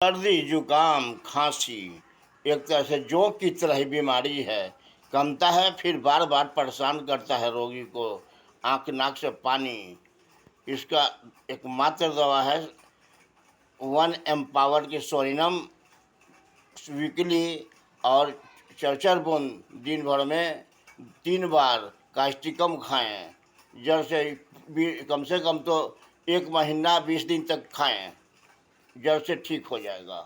सर्दी, जुकाम, खांसी एक तरह से जोंक की तरह ही बीमारी है। कमता है फिर बार-बार परेशान करता है रोगी को। आँख नाक से पानी, इसका एकमात्र दवा है वन एम्पावर की सोलिनम वीकली और चरचर बूंद दिन भर में 3 बार कास्टिकम खाएँ। जड़ से कम से कम तो 1 महीना 20 दिन तक खाएँ, जड़ से ठीक हो जाएगा।